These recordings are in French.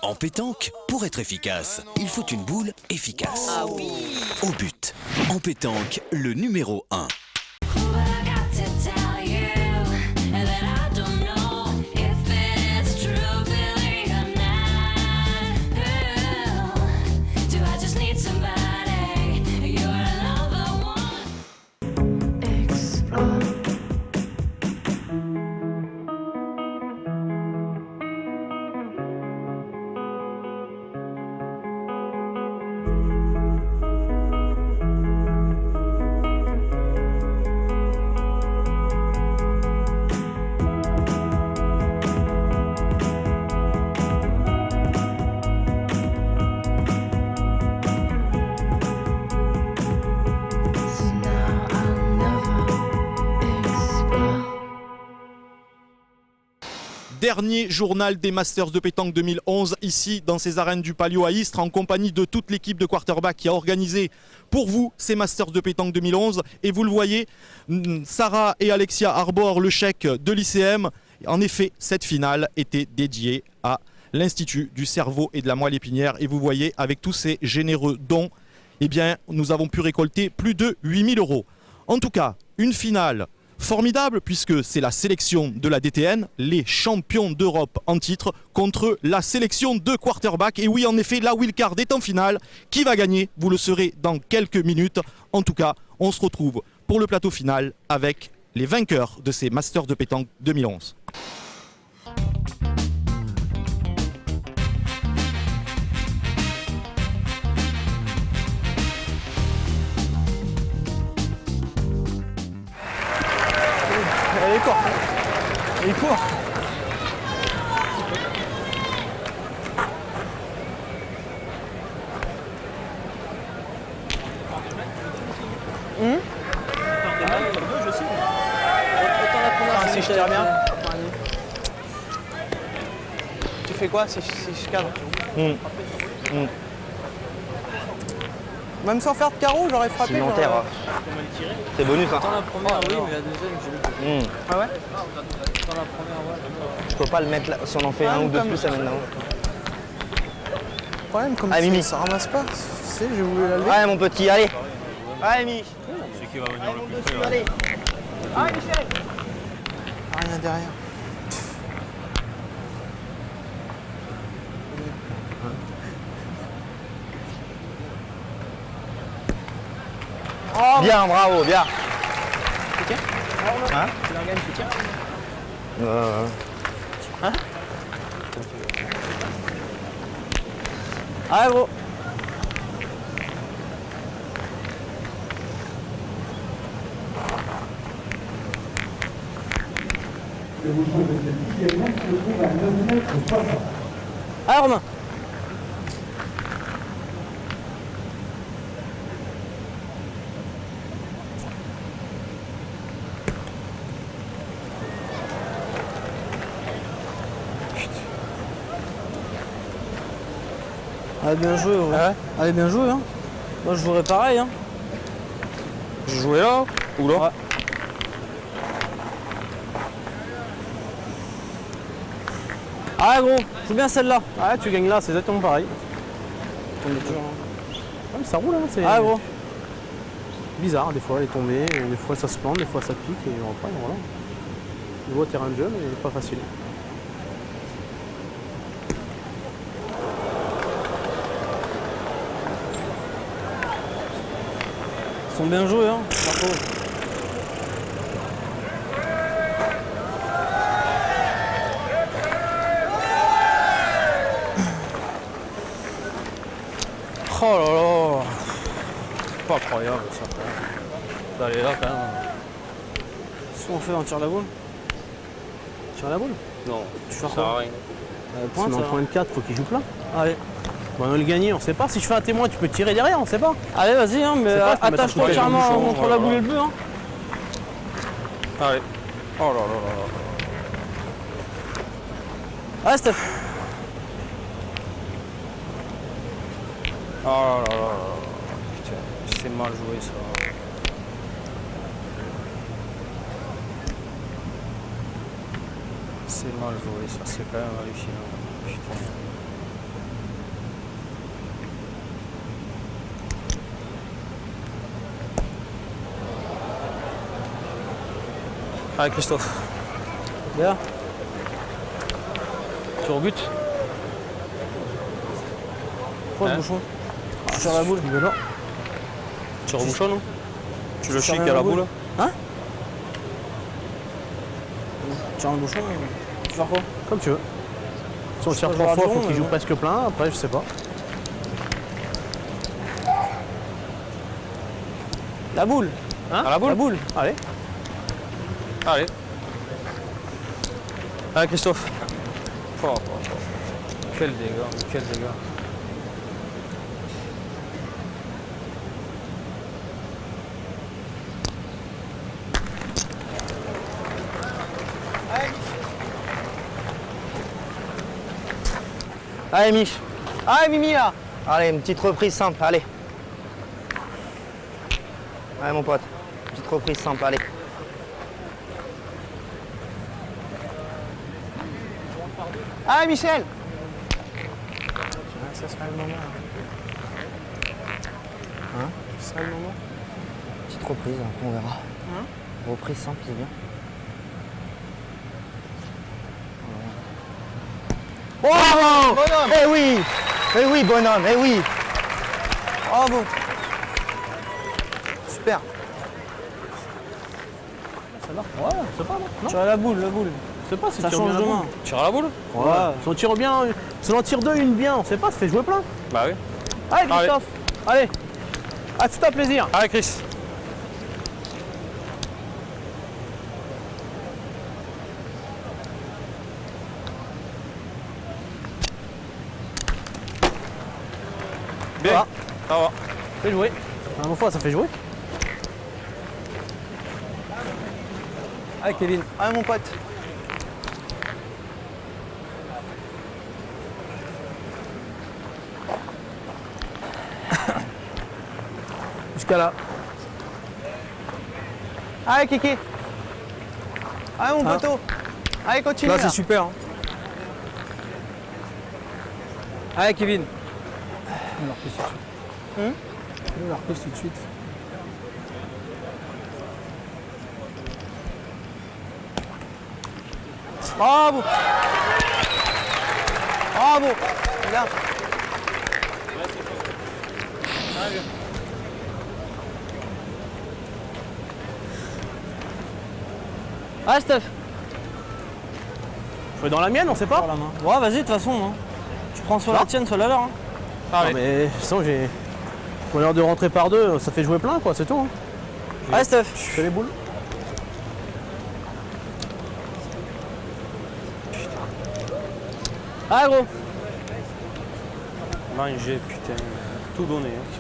En pétanque, pour être efficace, il faut une boule efficace. Ah oui! Au but. En pétanque, le numéro 1. Dernier journal des Masters de pétanque 2011 ici dans ces arènes du Palio à Istres en compagnie de toute l'équipe de Quarterback qui a organisé pour vous ces Masters de pétanque 2011 et vous le voyez, Sarah et Alexia arborent le chèque de l'ICM. En effet, cette finale était dédiée à l'Institut du cerveau et de la moelle épinière et vous voyez avec tous ces généreux dons, eh bien, nous avons pu récolter plus de 8 000 €. En tout cas, une finale formidable puisque c'est la sélection de la DTN, les champions d'Europe en titre, contre la sélection de Quarterback. Et oui, en effet, la wildcard est en finale. Qui va gagner? Vous le saurez dans quelques minutes. En tout cas, on se retrouve pour le plateau final avec les vainqueurs de ces Masters de pétanque 2011. Allez, cours. Allez, cours. Si je tire bien. Tu fais quoi si je cadre? Même sans faire de carreau, j'aurais frappé. C'est Nanterre. C'est bonus. Hein. Dans la première, oui, mais la deuxième, j'ai vu. Ah ouais? Dans la première, ouais. Je peux pas le mettre là. Si on en fait un ou deux plus, ça maintenant. Le problème, comme Mimi. ça ramasse pas, tu sais, j'ai voulu la lever. Ouais, mon petit, allez. Allez, Mimi. C'est qui va venir le plus près. Allez. Allez, Michel. Rien derrière. Oh, bien, bravo, bien. Tu tiens? Hein? Tu la gagnes, tu tiens? Hein? Ah gros! Ah Romain! Ah bien joué, ouais. Ah ouais? Allez, bien joué, hein. Moi je jouerais pareil, hein. Je jouais là ou là? Ouais. Ah gros, joue bien celle-là. Ah, tu gagnes là, c'est exactement pareil. Tombé dur. Ouais, mais ça roule, hein, c'est Ah gros. bizarre. Des fois, elle est tombée, des fois ça se plante, des fois ça pique et on reprend. Voilà. Nouveau terrain de jeu, mais pas facile. Ils sont bien joués, hein. Bravo. Oh là là! Pas incroyable ça. D'aller là quand même. Qu'est-ce qu'on fait? On tire la boule? Tire la boule? Non. Tu fais Ça quoi? sert à rien. Point, ça. point de 4, faut qu'il joue plein. Allez. Bon, on va le gagner, on sait pas. Si je fais un témoin, tu peux tirer derrière, on sait pas. Allez, vas-y, hein, mais C'est pas, je peux mettre un attache-toi coup de carrément bouchon, entre voilà. la boule et le but, hein. Allez. Oh là là là là. Allez, Steph. Oh là là là là. Putain, c'est mal joué ça. C'est mal joué ça, c'est quand même hallucinant. Putain. Allez Christophe. Bien. Tu rebutes. Prends le bouchon. Sur la boule. Tu rebouchons non? Tu le chiques à la boule. Hein? Tu as un bouchon, tu fais quoi? Comme tu veux. Si on tire 3 fois, il faut qu'il joue presque plein. Après, je sais pas. La boule. Hein? À la boule. La boule. Allez. Allez. Allez Christophe. Oh. Quel dégât, quel dégât. Allez, Mich. Allez, Mimi, là. Allez, une petite reprise simple, allez. Allez, mon pote. Petite reprise simple, allez. Allez, Michel. Ça sera le moment. Hein? Ça sera le moment. Petite reprise, après on verra. Reprise simple, c'est bien. Oh, bonhomme. Eh oui, bonhomme, eh oui. Bravo. Super. Ça marche. Ouais, c'est pas, non? Tu as la boule, C'est pas si Ça tu change de main. Tire à la boule? Ouais. Si on tire bien, si on en tire 2, une bien, on sait pas, ça fait jouer plein. Bah oui. Allez Christophe, allez. Ah, fais-toi plaisir. Allez Chris. Bien, va. ça va. Fais jouer. Une fois, ça fait jouer. Allez Kevin. Allez, mon pote. Jusqu'à là. Allez, Kiki. Allez, mon Hein? poteau. Allez, continue. Là Là, c'est super. Hein. Allez Kevin. On la repousse tout de suite. On la repousse tout de suite. Bravo. Bravo. Bien. Allez Steph. Je vais dans la mienne, on sait pas. La main. Ouais vas-y de toute façon. Hein. Tu prends soit la tienne, soit la leur. Hein. Allez. Non, mais de toute façon, j'ai. On a l'air de rentrer par deux, ça fait jouer plein quoi, c'est tout. Hein. Allez Steph. Je fais les boules. Allez gros. Manger, putain. Tout donné. Hein.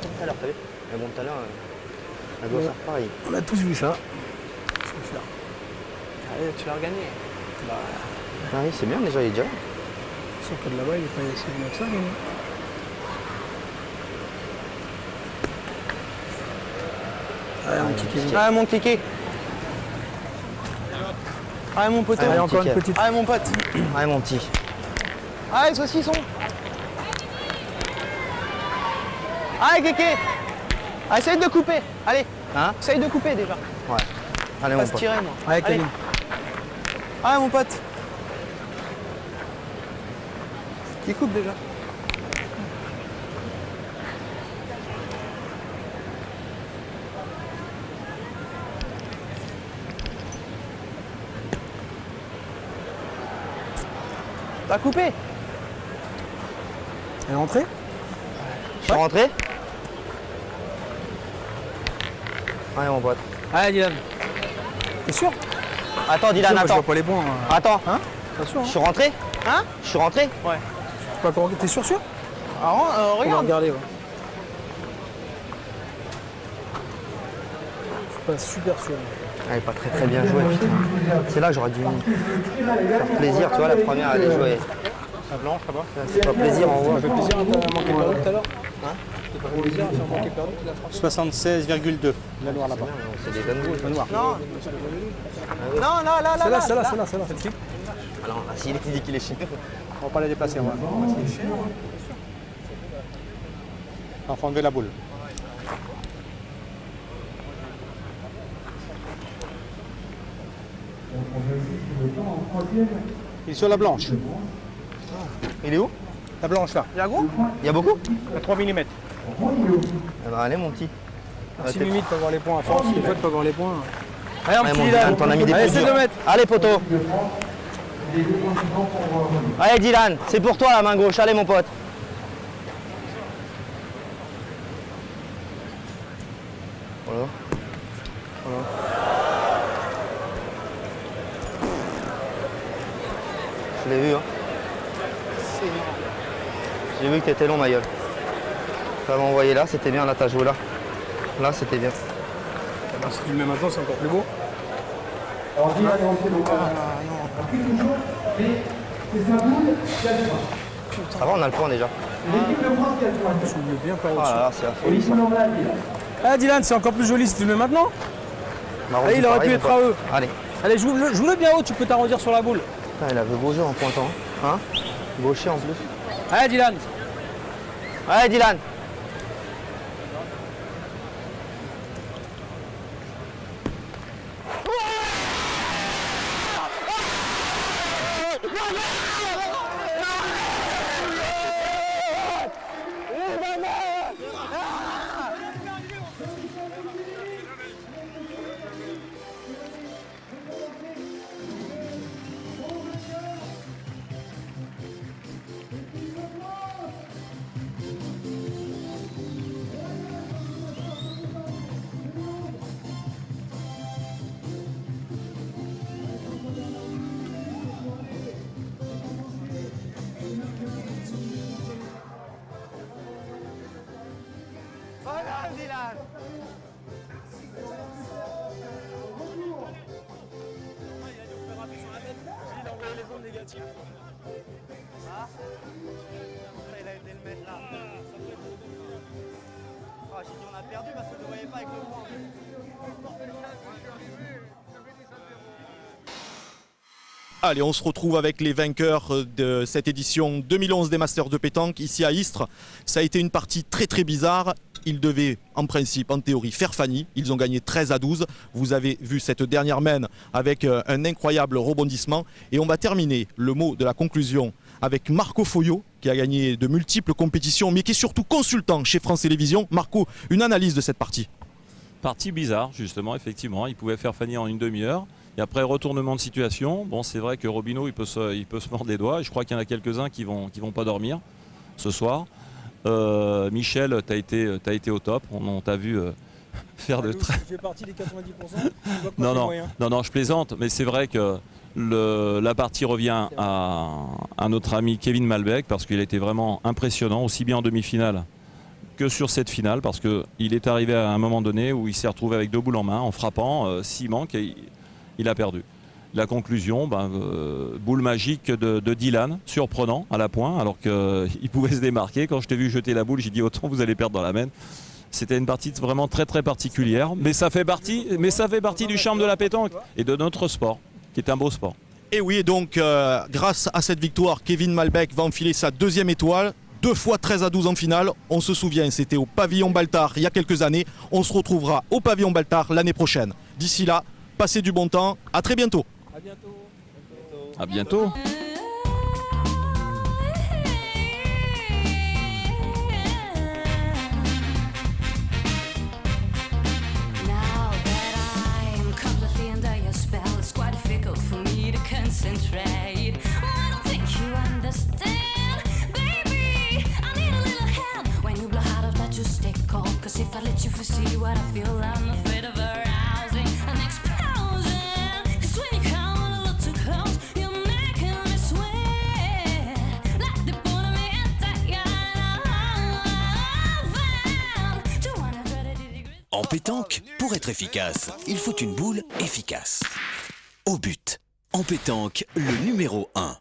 Tout à l'heure, t'as vu? Mais bon, tout à l'heure, elle doit faire pareil. On a tous vu ça. Allez tu vas regagner. Ah oui, c'est bien déjà, il est déjà là. Son code là-bas, il est pas si bien que ça, mais. Allez, un petit Kevin. Allez, mon Kiki. Allez, mon poteau. Allez, mon encore petit une Kev. petite. Allez, mon pote. Allez, mon petit. Allez, saucisson. Allez, Kiki. Allez, essaye de couper. Allez. Hein? Essaye de couper déjà. Ouais. Allez, Pas mon Ah, pote. se tirer, moi. Allez, Kevin. Allez, mon pote. Qui coupe déjà? T'as coupé? Elle est rentrée? Je suis rentré? Allez, mon pote. Allez Dylan. T'es sûr? Attends, Dylan, Moi, je attends. vois pas les points. Attends. Hein? T'es sûr? Je suis rentré? Hein? Je suis rentré? Pas encore... T'es sûr? Alors, On va regarde. regarder, ouais. Je suis pas super sûr. Elle est pas très bien jouée, putain. C'est là que j'aurais dû faire plaisir, tu vois, la première elle est jouée. Ça blanche là-bas? C'est pas plaisir en haut. Ça fait plaisir à manquer perdu tout à l'heure? Hein? Ça fait plaisir à faire manquer perdu toute la France? 76,2. La noire là-bas. C'est des bonnes boules. La noire. Non. Non, là, là, là. Celle-là, là, celle-là, là. celle-là, celle-là. Ah non, là, s'il dit qu'il est chiant. On va pas la déplacer, on va essayer. En fond de la boule. Il est sur la blanche. Il est où? La blanche là. Il y a gros? Il y a beaucoup? À 3 mm. Eh ben, allez mon petit. Si limite, pas voir les points. Force, il faut pas voir les points. Allez, mon petit Dylan, t'en as mis des Allez, petits. essaie de le mettre. Allez poteau. Allez Dylan, c'est pour toi la main gauche, allez mon pote. Voilà. Je l'ai vu, hein. J'ai vu que t'étais long, ma gueule. Ça m'a envoyé là, c'était bien, là t'as joué là. Là c'était bien. Alors, si tu le mets maintenant, c'est encore plus beau. Ça va, on a le point déjà. Bien par Ah au-dessus. là là, c'est la folie ça. Ah Dylan, c'est encore plus joli si tu le mets maintenant. Marron, Ah, il aurait pareil, pu mon être pote. à eux. Allez. Allez, joue-le bien haut, tu peux t'arrondir sur la boule. Putain, il avait beau jeu en pointant. Hein, gaucher en plus. Allez Dylan. Allez Dylan. Voilà Dylan. Il a été le mettre là. Ah, j'ai dit on a perdu parce que je ne voyais pas avec le point. Allez, on se retrouve avec les vainqueurs de cette édition 2011 des Masters de pétanque ici à Istres. Ça a été une partie très très bizarre. Ils devaient en principe, en théorie, faire Fanny. Ils ont gagné 13-12. Vous avez vu cette dernière main avec un incroyable rebondissement. Et on va terminer le mot de la conclusion avec Marco Foyot, qui a gagné de multiples compétitions, mais qui est surtout consultant chez France Télévisions. Marco, une analyse de cette partie. Partie bizarre, justement, effectivement. Il pouvait faire Fanny en une demi-heure. Et après, retournement de situation. Bon, c'est vrai que Robino, il peut se mordre les doigts. Et je crois qu'il y en a quelques-uns qui vont pas dormir ce soir. Michel, tu as été au top. On t'a vu faire de très... Tu fais partie des 90%. Non, je plaisante. Mais c'est vrai que la partie revient à notre ami Kevin Malbec parce qu'il a été vraiment impressionnant, aussi bien en demi-finale que sur cette finale, parce qu'il est arrivé à un moment donné où il s'est retrouvé avec 2 boules en main en frappant. S'il manque, il a perdu. La conclusion, boule magique de Dylan, surprenant à la pointe, alors qu'il pouvait se démarquer. Quand je t'ai vu jeter la boule, j'ai dit autant vous allez perdre dans la main. C'était une partie vraiment très très particulière, mais ça fait partie du charme de la pétanque et de notre sport, qui est un beau sport. Et oui, et donc grâce à cette victoire, Kevin Malbec va enfiler sa 2e étoile. 2 fois 13-12 en finale. On se souvient, c'était au pavillon Baltard il y a quelques années. On se retrouvera au pavillon Baltard l'année prochaine. D'ici là, passez du bon temps. À très bientôt. À bientôt. À bientôt. Concentrate. I don't think you understand, baby. I need a little help when you blow out of that to stay cold. Cause if I let you foresee what I feel, I'm afraid of arousing an explosion. Cause when you come a little too close, you're making me sweat. Like the bone of me at that young 230 degrees. En pétanque, pour être efficace, il faut une boule efficace. Au but. En pétanque, le numéro 1.